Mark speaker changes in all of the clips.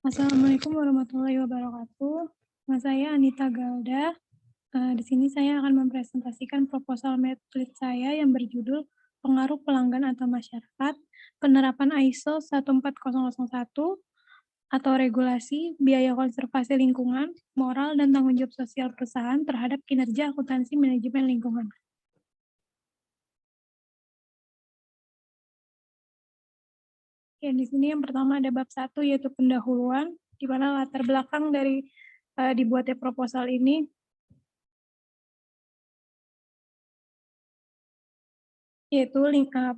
Speaker 1: Assalamualaikum warahmatullahi wabarakatuh. Nama saya Anita Galda. Di sini saya akan mempresentasikan proposal medley saya yang berjudul Pengaruh Pelanggan atau Masyarakat, Penerapan ISO 14001 atau Regulasi, Biaya Konservasi Lingkungan, Moral dan Tanggung Jawab Sosial Perusahaan terhadap Kinerja Akuntansi Manajemen Lingkungan. Ya, di sini yang pertama ada bab 1 yaitu pendahuluan, di mana latar belakang dari dibuatnya proposal ini yaitu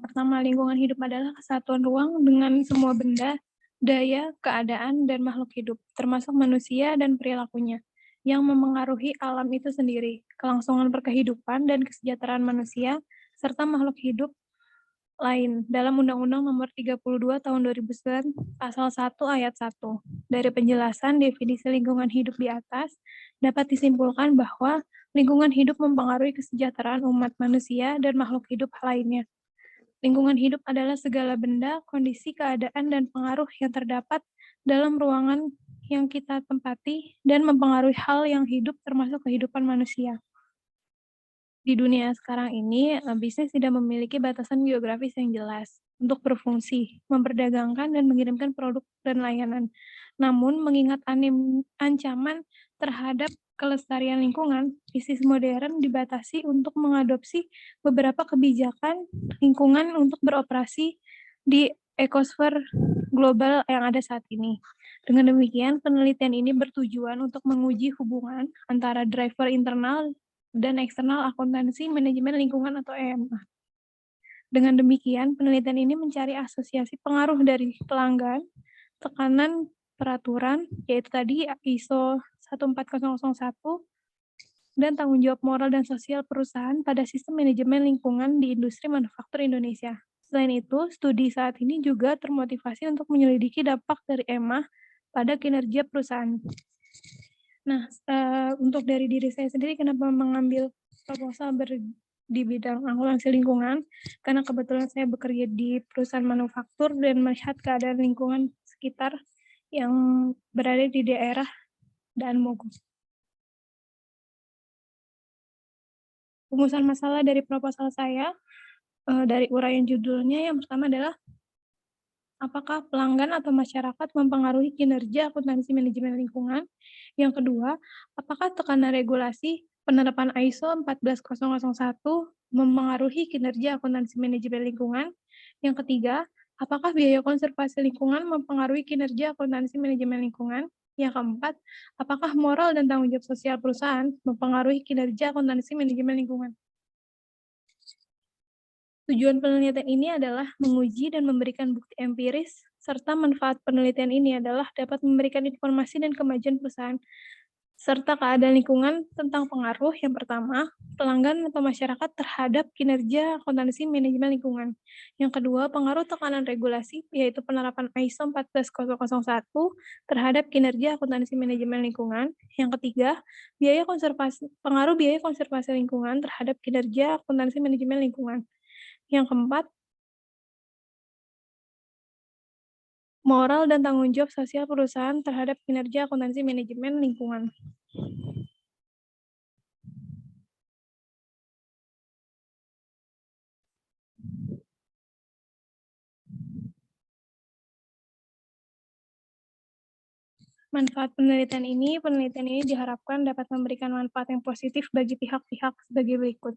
Speaker 1: pertama, lingkungan hidup adalah kesatuan ruang dengan semua benda, daya, keadaan, dan makhluk hidup, termasuk manusia dan perilakunya, yang memengaruhi alam itu sendiri, kelangsungan berkehidupan dan kesejahteraan manusia, serta makhluk hidup lain dalam Undang-Undang Nomor 32 Tahun 2009 Pasal 1 Ayat 1. Dari penjelasan definisi lingkungan hidup di atas, dapat disimpulkan bahwa lingkungan hidup mempengaruhi kesejahteraan umat manusia dan makhluk hidup lainnya. Lingkungan hidup adalah segala benda, kondisi, keadaan, dan pengaruh yang terdapat dalam ruangan yang kita tempati dan mempengaruhi hal yang hidup termasuk kehidupan manusia. Di dunia sekarang ini, bisnis tidak memiliki batasan geografis yang jelas untuk berfungsi, memperdagangkan, dan mengirimkan produk dan layanan. Namun, mengingat ancaman terhadap kelestarian lingkungan, bisnis modern dibatasi untuk mengadopsi beberapa kebijakan lingkungan untuk beroperasi di ekosfer global yang ada saat ini. Dengan demikian, penelitian ini bertujuan untuk menguji hubungan antara driver internal dan eksternal akuntansi manajemen lingkungan atau EMA. Dengan demikian, penelitian ini mencari asosiasi pengaruh dari pelanggan, tekanan peraturan, yaitu tadi ISO 14001, dan tanggung jawab moral dan sosial perusahaan pada sistem manajemen lingkungan di industri manufaktur Indonesia. Selain itu, studi saat ini juga termotivasi untuk menyelidiki dampak dari EMA pada kinerja perusahaan. Nah, untuk dari diri saya sendiri, kenapa mengambil proposal di bidang akuntansi lingkungan? Karena kebetulan saya bekerja di perusahaan manufaktur dan melihat keadaan lingkungan sekitar yang berada di daerah Daan Mogot. Rumusan masalah dari proposal saya, dari uraian judulnya, yang pertama adalah apakah pelanggan atau masyarakat mempengaruhi kinerja akuntansi manajemen lingkungan? Yang kedua, apakah tekanan regulasi penerapan ISO 14001 mempengaruhi kinerja akuntansi manajemen lingkungan? Yang ketiga, apakah biaya konservasi lingkungan mempengaruhi kinerja akuntansi manajemen lingkungan? Yang keempat, apakah moral dan tanggung jawab sosial perusahaan mempengaruhi kinerja akuntansi manajemen lingkungan? Tujuan penelitian ini adalah menguji dan memberikan bukti empiris, serta manfaat penelitian ini adalah dapat memberikan informasi dan kemajuan perusahaan, serta keadaan lingkungan tentang pengaruh yang pertama, pelanggan atau masyarakat terhadap kinerja akuntansi manajemen lingkungan. Yang kedua, pengaruh tekanan regulasi, yaitu penerapan ISO 14001 terhadap kinerja akuntansi manajemen lingkungan. Yang ketiga, pengaruh biaya konservasi lingkungan terhadap kinerja akuntansi manajemen lingkungan. Yang keempat, moral dan tanggung jawab sosial perusahaan terhadap kinerja akuntansi manajemen lingkungan. Manfaat penelitian ini diharapkan dapat memberikan manfaat yang positif bagi pihak-pihak sebagai berikut,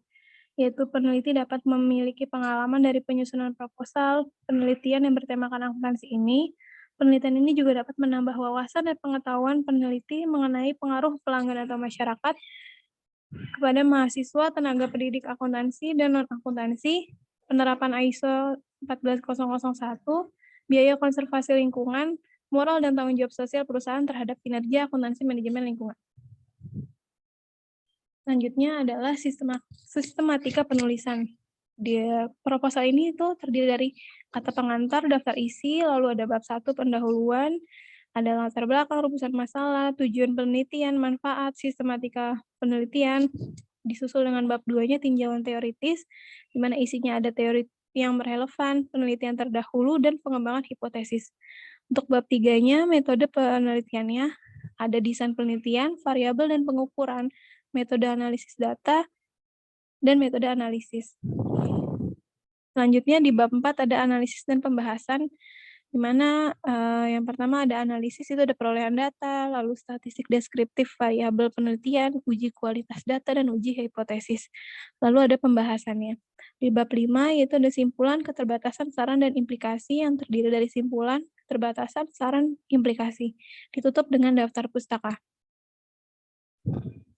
Speaker 1: yaitu peneliti dapat memiliki pengalaman dari penyusunan proposal, penelitian yang bertemakan akuntansi ini. Penelitian ini juga dapat menambah wawasan dan pengetahuan peneliti mengenai pengaruh pelanggan atau masyarakat kepada mahasiswa, tenaga pendidik akuntansi dan non-akuntansi, penerapan ISO 14001, biaya konservasi lingkungan, moral dan tanggung jawab sosial perusahaan terhadap kinerja akuntansi manajemen lingkungan. Selanjutnya adalah sistematika penulisan. Di proposal ini itu terdiri dari kata pengantar, daftar isi, lalu ada bab 1 pendahuluan, ada latar belakang, rumusan masalah, tujuan penelitian, manfaat, sistematika penelitian, disusul dengan bab 2-nya tinjauan teoritis, di mana isinya ada teori yang relevan, penelitian terdahulu, dan pengembangan hipotesis. Untuk bab 3-nya, metode penelitiannya ada desain penelitian, variabel dan pengukuran, metode analisis data, dan metode analisis. Selanjutnya di bab 4 ada analisis dan pembahasan, di mana yang pertama ada analisis, itu ada perolehan data, lalu statistik deskriptif variabel penelitian, uji kualitas data, dan uji hipotesis. Lalu ada pembahasannya. Di bab 5 yaitu ada simpulan, keterbatasan, saran, dan implikasi yang terdiri dari simpulan, keterbatasan, saran, implikasi. Ditutup dengan daftar pustaka.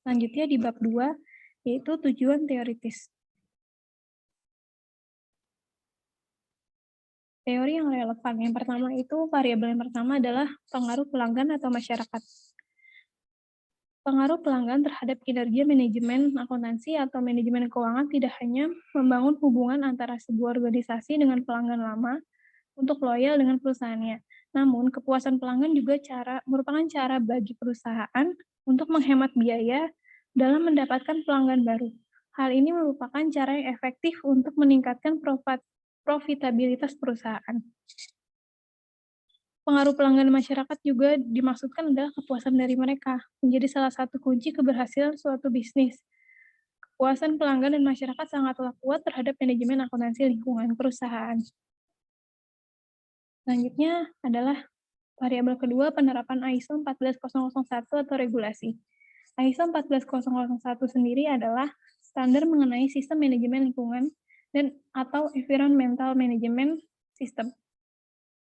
Speaker 1: Selanjutnya di bab 2 yaitu tujuan teoritis. Teori yang relevan. Yang pertama itu, variabel yang pertama adalah pengaruh pelanggan atau masyarakat. Pengaruh pelanggan terhadap kinerja manajemen akuntansi atau manajemen keuangan tidak hanya membangun hubungan antara sebuah organisasi dengan pelanggan lama untuk loyal dengan perusahaannya. Namun, kepuasan pelanggan juga merupakan cara bagi perusahaan untuk menghemat biaya dalam mendapatkan pelanggan baru. Hal ini merupakan cara yang efektif untuk meningkatkan profitabilitas perusahaan. Pengaruh pelanggan masyarakat juga dimaksudkan adalah kepuasan dari mereka, menjadi salah satu kunci keberhasilan suatu bisnis. Kepuasan pelanggan dan masyarakat sangatlah kuat terhadap manajemen akuntansi lingkungan perusahaan. Selanjutnya adalah variabel kedua, penerapan ISO 14001 atau regulasi. ISO 14001 sendiri adalah standar mengenai sistem manajemen lingkungan dan atau environmental management system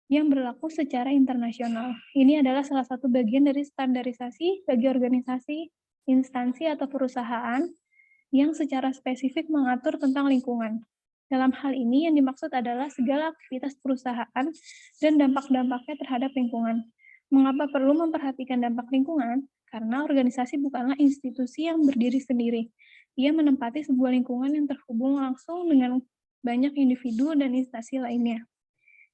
Speaker 1: yang berlaku secara internasional. Ini adalah salah satu bagian dari standarisasi bagi organisasi, instansi, atau perusahaan yang secara spesifik mengatur tentang lingkungan. Dalam hal ini yang dimaksud adalah segala aktivitas perusahaan dan dampak-dampaknya terhadap lingkungan. Mengapa perlu memperhatikan dampak lingkungan? Karena organisasi bukanlah institusi yang berdiri sendiri. Ia menempati sebuah lingkungan yang terhubung langsung dengan banyak individu dan instansi lainnya.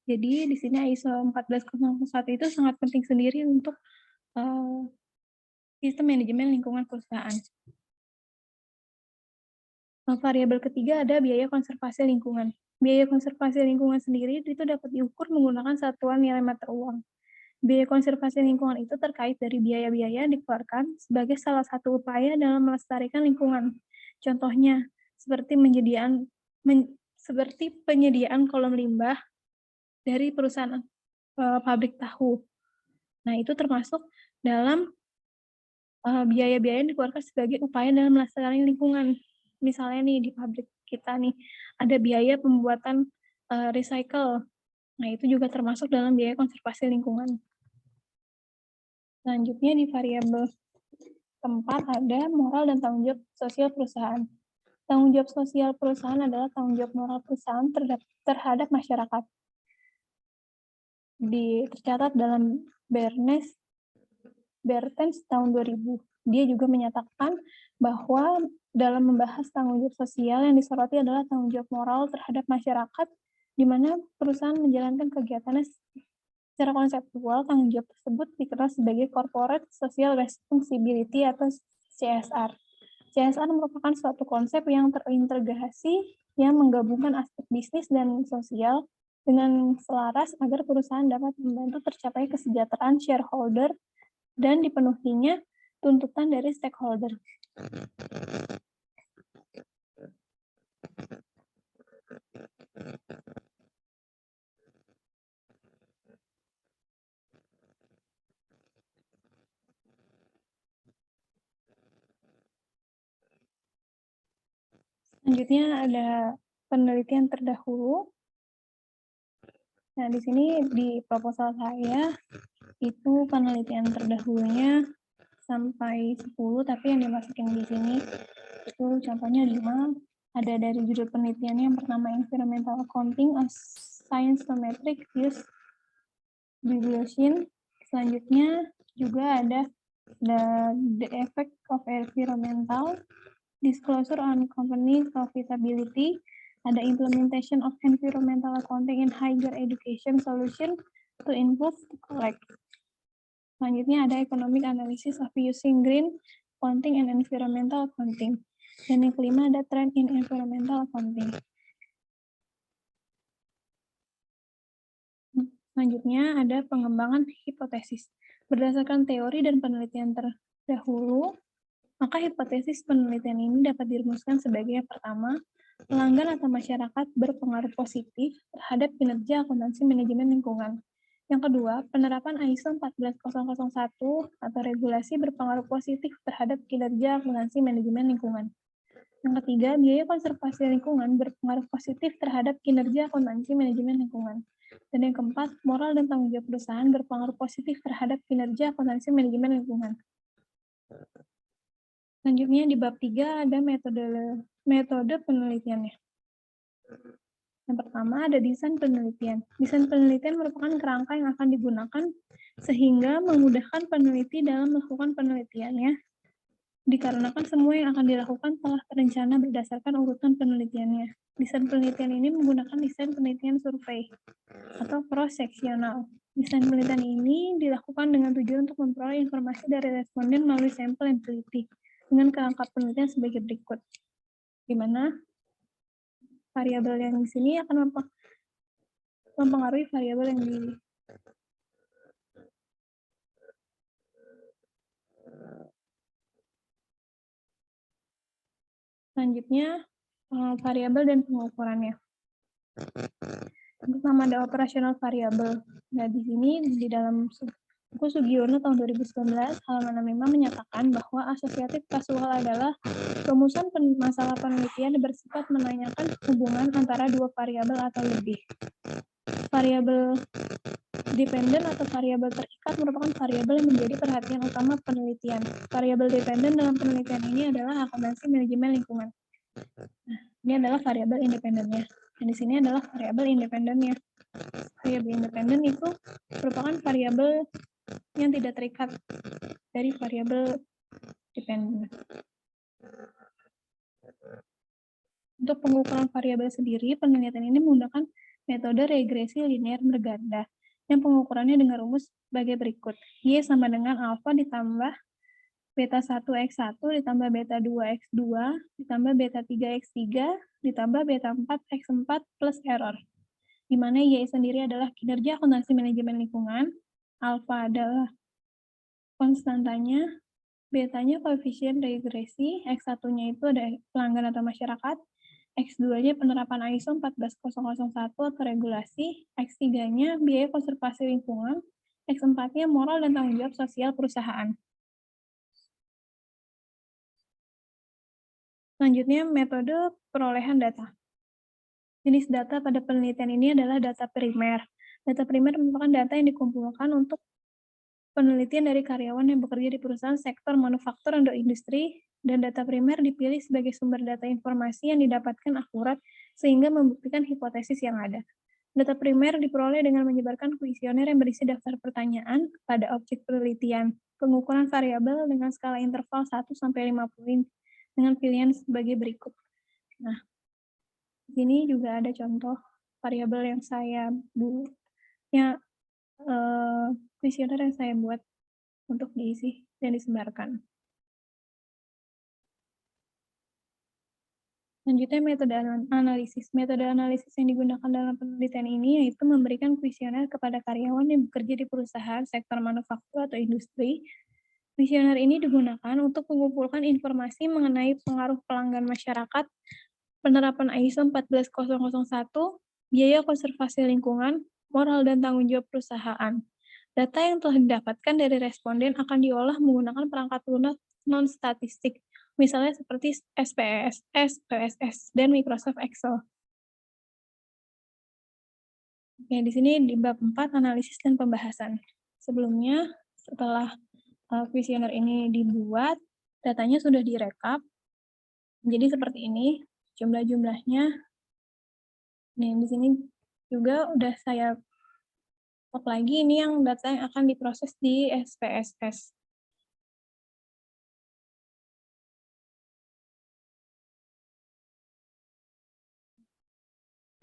Speaker 1: Jadi di sini ISO 14001 itu sangat penting sendiri untuk sistem manajemen lingkungan perusahaan. Variabel ketiga ada biaya konservasi lingkungan. Biaya konservasi lingkungan sendiri itu dapat diukur menggunakan satuan nilai mata uang. Biaya konservasi lingkungan itu terkait dari biaya-biaya yang dikeluarkan sebagai salah satu upaya dalam melestarikan lingkungan. Contohnya, seperti penyediaan kolom limbah dari perusahaan pabrik tahu. Nah, itu termasuk dalam biaya-biaya yang dikeluarkan sebagai upaya dalam melestarikan lingkungan. Misalnya nih, di pabrik kita nih, ada biaya pembuatan recycle. Nah, itu juga termasuk dalam biaya konservasi lingkungan. Selanjutnya di variabel keempat ada moral dan tanggung jawab sosial perusahaan. Tanggung jawab sosial perusahaan adalah tanggung jawab moral perusahaan terhadap masyarakat. Tercatat dalam Bertens tahun 2000. Dia juga menyatakan bahwa dalam membahas tanggung jawab sosial yang disoroti adalah tanggung jawab moral terhadap masyarakat, di mana perusahaan menjalankan kegiatannya secara konseptual. Tanggung jawab tersebut dikenal sebagai Corporate Social Responsibility atau CSR. CSR merupakan suatu konsep yang terintegrasi yang menggabungkan aspek bisnis dan sosial dengan selaras agar perusahaan dapat membantu tercapai kesejahteraan shareholder dan dipenuhinya tuntutan dari stakeholder. Selanjutnya ada penelitian terdahulu. Nah, di sini di proposal saya itu penelitian terdahulunya sampai 10, tapi yang dimasukin di sini itu contohnya 5. Ada dari judul penelitiannya yang pertama Environmental Accounting as Science to Metric Use Deviation. Selanjutnya juga ada the effect of environmental, disclosure on company profitability, ada implementation of environmental accounting in higher education solution to improve collect. Selanjutnya ada economic analysis of using green accounting and environmental accounting. Dan yang kelima ada trend in environmental accounting. Selanjutnya ada pengembangan hipotesis. Berdasarkan teori dan penelitian terdahulu, maka hipotesis penelitian ini dapat dirumuskan sebagai yang pertama, pelanggan atau masyarakat berpengaruh positif terhadap kinerja akuntansi manajemen lingkungan. Yang kedua, penerapan ISO 14001 atau regulasi berpengaruh positif terhadap kinerja akuntansi manajemen lingkungan. Yang ketiga, biaya konservasi lingkungan berpengaruh positif terhadap kinerja akuntansi manajemen lingkungan. Dan yang keempat, moral dan tanggung jawab perusahaan berpengaruh positif terhadap kinerja akuntansi manajemen lingkungan. Selanjutnya di bab 3 ada metode penelitiannya. Yang pertama ada desain penelitian. Desain penelitian merupakan kerangka yang akan digunakan sehingga memudahkan peneliti dalam melakukan penelitiannya, dikarenakan semua yang akan dilakukan telah terencana berdasarkan urutan penelitiannya. Desain penelitian ini menggunakan desain penelitian survei atau cross-sectional. Desain penelitian ini dilakukan dengan tujuan untuk memperoleh informasi dari responden melalui sampel yang teliti dengan kerangka penelitian sebagai berikut. Di mana variabel yang di sini akan mempengaruhi variabel yang di selanjutnya variabel dan pengukurannya. Yang pertama ada operasional variabel. Nah, di sini di dalam buku Sugiono tahun 2019 halaman 65 menyatakan bahwa asosiatif kasual adalah rumusan masalah penelitian bersifat menanyakan hubungan antara dua variabel atau lebih. Variabel dependen atau variabel terikat merupakan variabel yang menjadi perhatian utama penelitian. Variabel dependen dalam penelitian ini adalah akuntansi manajemen lingkungan. Nah, ini adalah variabel independennya. Dan di sini adalah variabel independennya. Variabel independen itu merupakan variabel yang tidak terikat dari variabel dependen. Untuk pengukuran variabel sendiri, penelitian ini menggunakan metode regresi linear berganda yang pengukurannya dengan rumus sebagai berikut. Y sama dengan alfa ditambah beta 1x1 ditambah beta 2x2 ditambah beta 3x3 ditambah beta 4x4 plus error. Di mana Y sendiri adalah kinerja akuntansi manajemen lingkungan, alfa adalah konstantanya, betanya koefisien regresi, X1-nya itu ada pelanggan atau masyarakat, X2-nya penerapan ISO 14001 atau regulasi, X3-nya biaya konservasi lingkungan, X4-nya moral dan tanggung jawab sosial perusahaan. Selanjutnya, metode perolehan data. Jenis data pada penelitian ini adalah data primer. Data primer merupakan data yang dikumpulkan untuk penelitian dari karyawan yang bekerja di perusahaan sektor manufaktur atau industri, dan data primer dipilih sebagai sumber data informasi yang didapatkan akurat sehingga membuktikan hipotesis yang ada. Data primer diperoleh dengan menyebarkan kuesioner yang berisi daftar pertanyaan pada objek penelitian, pengukuran variabel dengan skala interval 1-50 dengan pilihan sebagai berikut. Nah, di sini juga ada contoh variabel yang saya kuesioner yang saya buat untuk diisi dan disebarkan. Selanjutnya metode analisis. Metode analisis yang digunakan dalam penelitian ini yaitu memberikan kuesioner kepada karyawan yang bekerja di perusahaan sektor manufaktur atau industri. Kuesioner ini digunakan untuk mengumpulkan informasi mengenai pengaruh pelanggan masyarakat, penerapan ISO 14001, biaya konservasi lingkungan, moral dan tanggung jawab perusahaan. Data yang telah didapatkan dari responden akan diolah menggunakan perangkat lunak non-statistik, misalnya seperti SPSS, PSS, dan Microsoft Excel. Oke, di sini di bab 4, analisis dan pembahasan. Sebelumnya, setelah kuesioner ini dibuat, datanya sudah direkap. Jadi seperti ini, jumlah-jumlahnya. Nih, di sini juga udah saya cek lagi, ini yang data yang akan diproses di SPSS.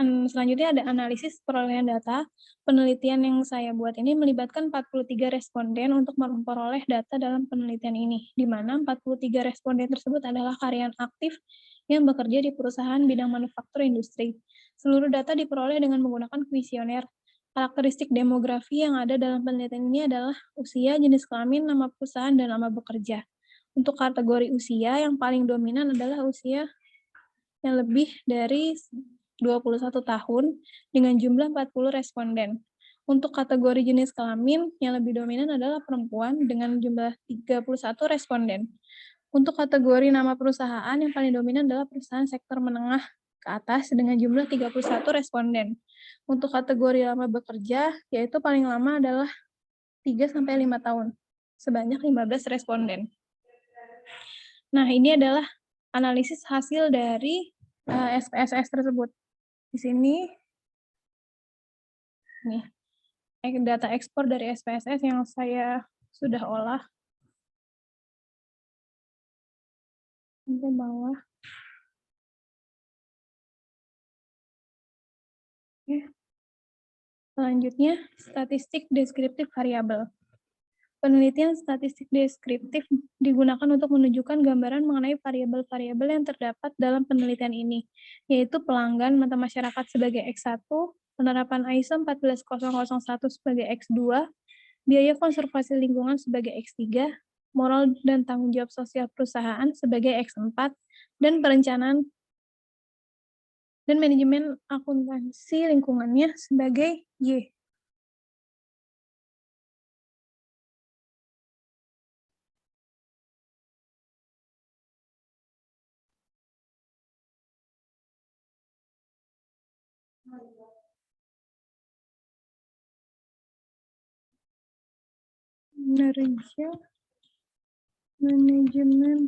Speaker 1: Selanjutnya ada analisis perolehan data. Penelitian yang saya buat ini melibatkan 43 responden untuk memperoleh data dalam penelitian ini, di mana 43 responden tersebut adalah karyawan aktif yang bekerja di perusahaan bidang manufaktur industri. Seluruh data diperoleh dengan menggunakan kuesioner. Karakteristik demografi yang ada dalam penelitian ini adalah usia, jenis kelamin, nama perusahaan, dan nama bekerja. Untuk kategori usia, yang paling dominan adalah usia yang lebih dari 21 tahun dengan jumlah 40 responden. Untuk kategori jenis kelamin, yang lebih dominan adalah perempuan dengan jumlah 31 responden. Untuk kategori nama perusahaan, yang paling dominan adalah perusahaan sektor menengah ke atas dengan jumlah 31 responden. Untuk kategori lama bekerja, yaitu paling lama adalah 3-5 tahun, sebanyak 15 responden. Nah, ini adalah analisis hasil dari SPSS tersebut. Di sini, nih, data ekspor dari SPSS yang saya sudah olah. Sampai bawah. Oke. Selanjutnya, statistik deskriptif variabel. Penelitian statistik deskriptif digunakan untuk menunjukkan gambaran mengenai variabel-variabel yang terdapat dalam penelitian ini, yaitu pelanggan mata masyarakat sebagai X1, penerapan ISO 14001 sebagai X2, biaya konservasi lingkungan sebagai X3, moral dan tanggung jawab sosial perusahaan sebagai X4, dan perencanaan dan manajemen akuntansi lingkungannya sebagai Y. Kinerja manajemen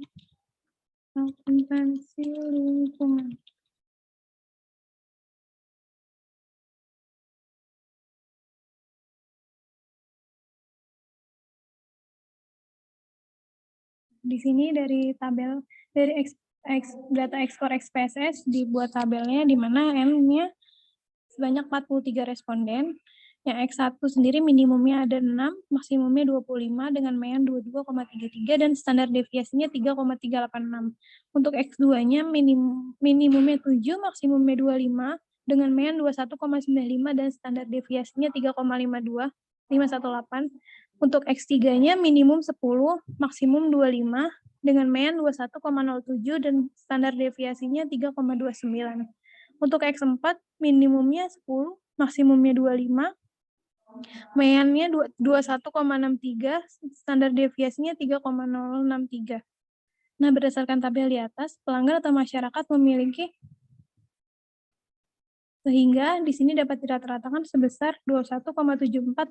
Speaker 1: akuntansi lingkungan. Di sini dari tabel dari data ekspor XPSS dibuat tabelnya di mana N-nya sebanyak 43 responden. Yang X1 sendiri minimumnya ada 6, maksimumnya 25 dengan MEAN 22,33 dan standar deviasinya 3,386. Untuk X2-nya minimumnya 7, maksimumnya 25 dengan MEAN 21,95 dan standar deviasinya 3,52518. Untuk X3-nya minimum 10, maksimum 25 dengan MEAN 21,07 dan standar deviasinya 3,29. Untuk X4 minimumnya 10, maksimumnya 25, MEAN-nya 21,63, standar deviasinya 3,063. Nah, berdasarkan tabel di atas, pelanggan atau masyarakat memiliki sehingga di sini dapat dirata-ratakan sebesar 21,74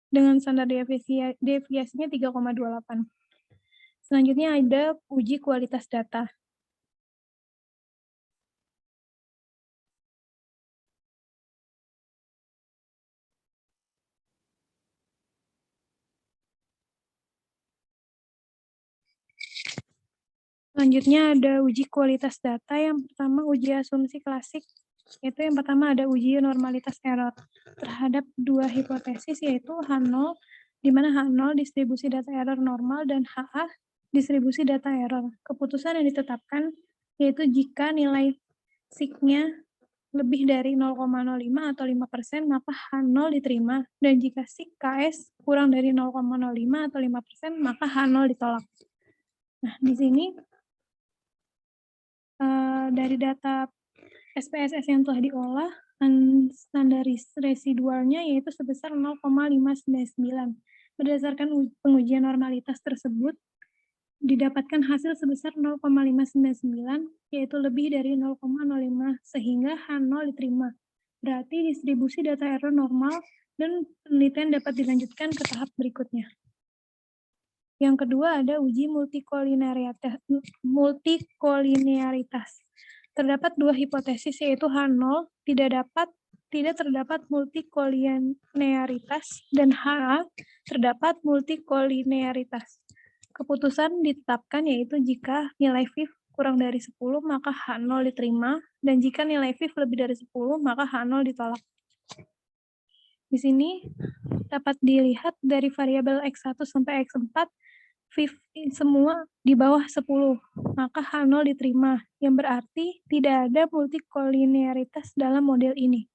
Speaker 1: dengan standar deviasinya 3,28. Selanjutnya ada uji kualitas data. Selanjutnya ada uji kualitas data. Yang pertama uji asumsi klasik, yaitu yang pertama ada uji normalitas error terhadap dua hipotesis, yaitu H0, di mana H0 distribusi data error normal dan HA distribusi data error. Keputusan yang ditetapkan yaitu jika nilai SIG-nya lebih dari 0,05 atau 5%, maka H0 diterima, dan jika SIG KS kurang dari 0,05 atau 5%, maka H0 ditolak. Nah, di sini dari data SPSS yang telah diolah, standar residualnya yaitu sebesar 0,599. Berdasarkan pengujian normalitas tersebut, didapatkan hasil sebesar 0,599, yaitu lebih dari 0,05, sehingga H0 diterima. Berarti distribusi data error normal dan penelitian dapat dilanjutkan ke tahap berikutnya. Yang kedua ada uji multikolinearitas. Terdapat dua hipotesis, yaitu H0 tidak terdapat multikolinearitas dan HA terdapat multikolinearitas. Keputusan ditetapkan yaitu jika nilai FIF kurang dari 10 maka H0 diterima, dan jika nilai FIF lebih dari 10 maka H0 ditolak. Di sini dapat dilihat dari variabel X1 sampai X4 FIF semua di bawah 10, maka H0 diterima, yang berarti tidak ada multikolinearitas dalam model ini.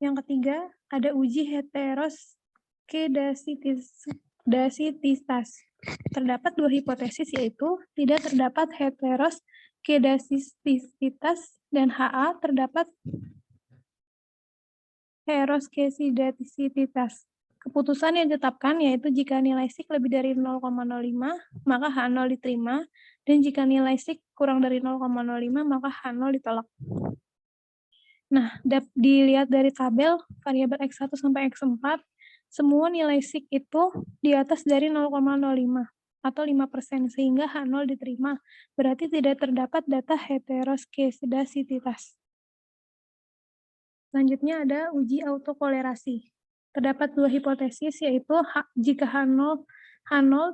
Speaker 1: Yang ketiga, ada uji heteroskedasititas. Terdapat dua hipotesis, yaitu tidak terdapat heteroskedasititas dan HA terdapat heteroskedasititas. Keputusan yang ditetapkan yaitu jika nilai SIK lebih dari 0,05, maka H0 diterima, dan jika nilai SIK kurang dari 0,05, maka H0 ditolak. Nah, dilihat dari tabel variabel X1 sampai X4, semua nilai SIK itu di atas dari 0,05 atau 5%, sehingga H0 diterima. Berarti tidak terdapat data heteroskedasititas. Selanjutnya ada uji autokolerasi. Terdapat dua hipotesis, yaitu jika H0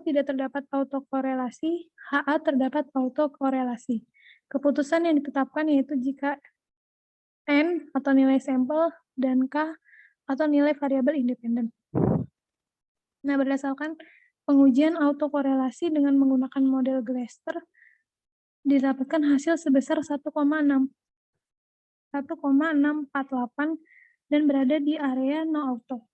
Speaker 1: tidak terdapat autokorelasi, HA terdapat autokorelasi. Keputusan yang ditetapkan yaitu jika N atau nilai sampel dan K atau nilai variabel independen. Nah, berdasarkan pengujian autokorelasi dengan menggunakan model Glaser, didapatkan hasil sebesar 1,648 dan berada di area no auto.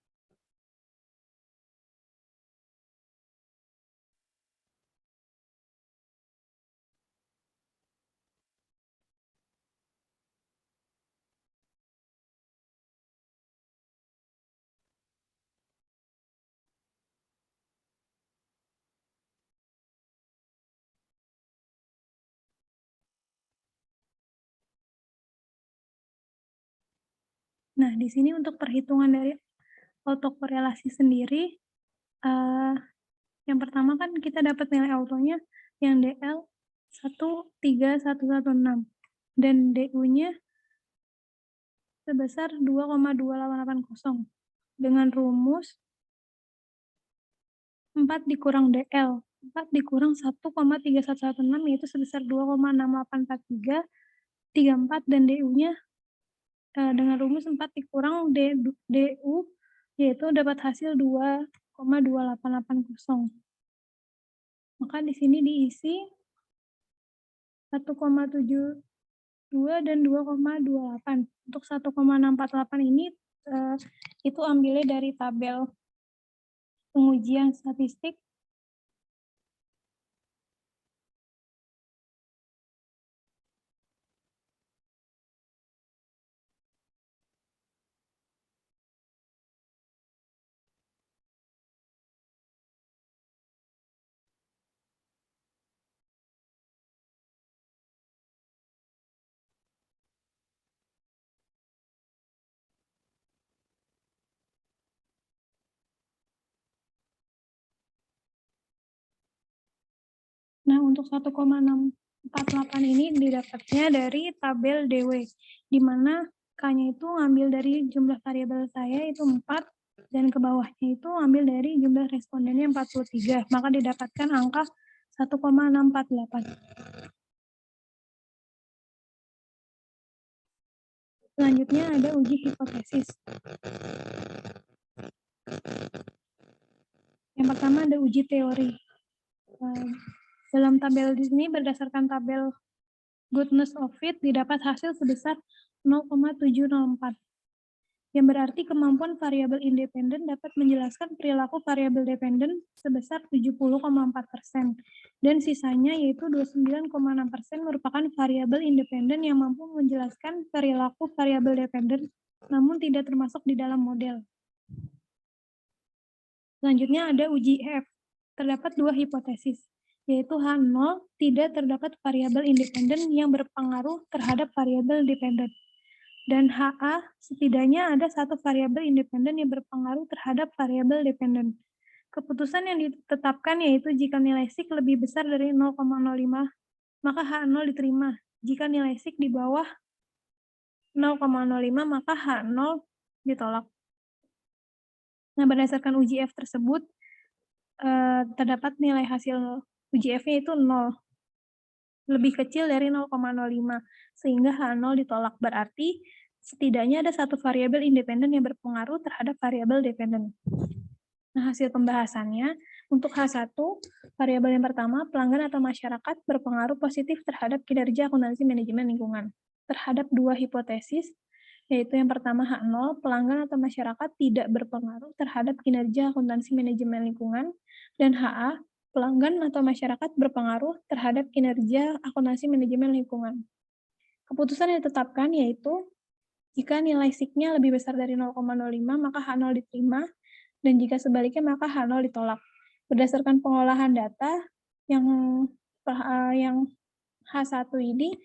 Speaker 1: Nah, di sini untuk perhitungan dari autokorelasi sendiri, yang pertama kan kita dapat nilai autonya yang DL 13116 dan DU-nya sebesar 2,2880 dengan rumus 4 dikurang DL. 4 dikurang 1,3116 yaitu sebesar 2,6843 34 dan DU-nya dengan rumus 4 dikurang DU yaitu dapat hasil 2,2880. Maka di sini diisi 1,72 dan 2,28. Untuk 1,648 ini itu ambilnya dari tabel pengujian statistik. Nah, untuk 1,648 ini didapatnya dari tabel DW, di mana K-nya itu ngambil dari jumlah variabel saya itu 4, dan ke bawahnya itu ambil dari jumlah respondennya 43, maka didapatkan angka 1,648. Selanjutnya ada uji hipotesis. Yang pertama ada uji teori. Dalam tabel di sini berdasarkan tabel goodness of fit didapat hasil sebesar 0,704. Yang berarti kemampuan variabel independen dapat menjelaskan perilaku variabel dependen sebesar 70,4%. Dan sisanya yaitu 29,6% merupakan variabel independen yang mampu menjelaskan perilaku variabel dependen namun tidak termasuk di dalam model. Selanjutnya ada uji F. Terdapat dua hipotesis, yaitu H0 tidak terdapat variabel independen yang berpengaruh terhadap variabel dependen. Dan HA setidaknya ada satu variabel independen yang berpengaruh terhadap variabel dependen. Keputusan yang ditetapkan yaitu jika nilai SIK lebih besar dari 0,05, maka H0 diterima. Jika nilai SIK di bawah 0,05, maka H0 ditolak. Nah, berdasarkan uji F tersebut, terdapat nilai hasil uji F-nya itu 0. Lebih kecil dari 0,05, sehingga H0 ditolak. Berarti setidaknya ada satu variabel independen yang berpengaruh terhadap variabel dependen. Nah, hasil pembahasannya, untuk H1, variabel yang pertama, pelanggan atau masyarakat berpengaruh positif terhadap kinerja akuntansi manajemen lingkungan. Terhadap dua hipotesis, yaitu yang pertama H0, pelanggan atau masyarakat tidak berpengaruh terhadap kinerja akuntansi manajemen lingkungan, dan HA, pelanggan atau masyarakat berpengaruh terhadap kinerja akuntansi manajemen lingkungan. Keputusan yang ditetapkan yaitu jika nilai SIK-nya lebih besar dari 0,05 maka H0 diterima, dan jika sebaliknya maka H0 ditolak. Berdasarkan pengolahan data yang H1 ini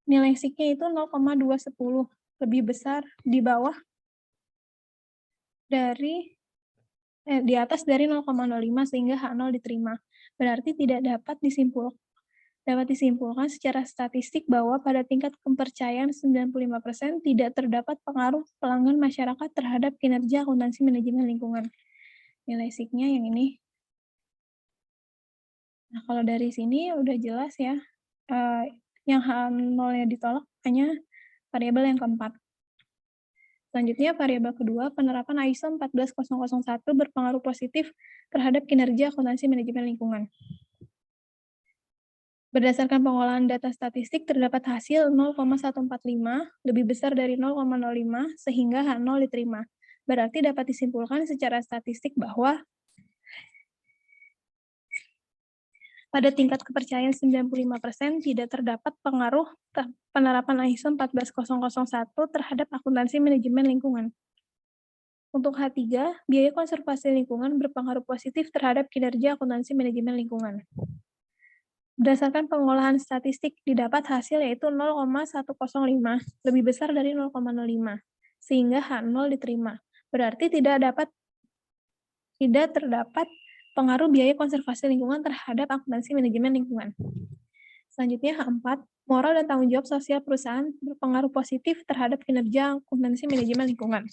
Speaker 1: nilai SIK-nya itu 0,210, lebih besar di bawah dari di atas dari 0,05 sehingga H0 diterima. Berarti dapat disimpulkan secara statistik bahwa pada tingkat kepercayaan 95% tidak terdapat pengaruh pelanggan masyarakat terhadap kinerja akuntansi manajemen lingkungan. Nilai SIK-nya yang ini. Nah, kalau dari sini udah jelas ya, yang H0-nya ditolak hanya variabel yang keempat. Selanjutnya, variabel kedua, penerapan ISO 14001 berpengaruh positif terhadap kinerja akuntansi manajemen lingkungan. Berdasarkan pengolahan data statistik, terdapat hasil 0,145, lebih besar dari 0,05, sehingga H0 diterima. Berarti dapat disimpulkan secara statistik bahwa pada tingkat kepercayaan 95% tidak terdapat pengaruh penerapan ISO 14001 terhadap akuntansi manajemen lingkungan. Untuk H3, biaya konservasi lingkungan berpengaruh positif terhadap kinerja akuntansi manajemen lingkungan. Berdasarkan pengolahan statistik, didapat hasil yaitu 0,105, lebih besar dari 0,05, sehingga H0 diterima. Berarti tidak terdapat pengaruh biaya konservasi lingkungan terhadap akuntansi manajemen lingkungan. Selanjutnya H4, moral dan tanggung jawab sosial perusahaan berpengaruh positif terhadap kinerja akuntansi manajemen lingkungan.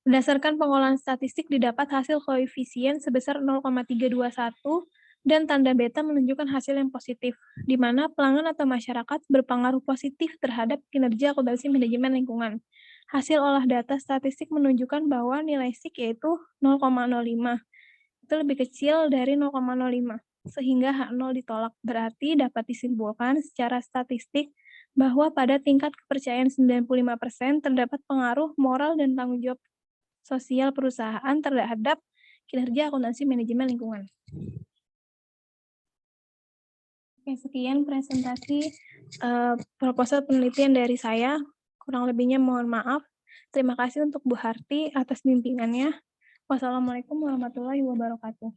Speaker 1: Berdasarkan pengolahan statistik didapat hasil koefisien sebesar 0,321 dan tanda beta menunjukkan hasil yang positif, di mana pelanggan atau masyarakat berpengaruh positif terhadap kinerja akuntansi manajemen lingkungan. Hasil olah data statistik menunjukkan bahwa nilai SIK yaitu 0,05. Itu lebih kecil dari 0,05, sehingga H0 ditolak. Berarti dapat disimpulkan secara statistik bahwa pada tingkat kepercayaan 95% terdapat pengaruh moral dan tanggung jawab sosial perusahaan terhadap kinerja akuntansi manajemen lingkungan. Oke, sekian presentasi proposal penelitian dari saya. Kurang lebihnya mohon maaf. Terima kasih untuk Bu Harti atas bimbingannya. Wassalamualaikum warahmatullahi wabarakatuh.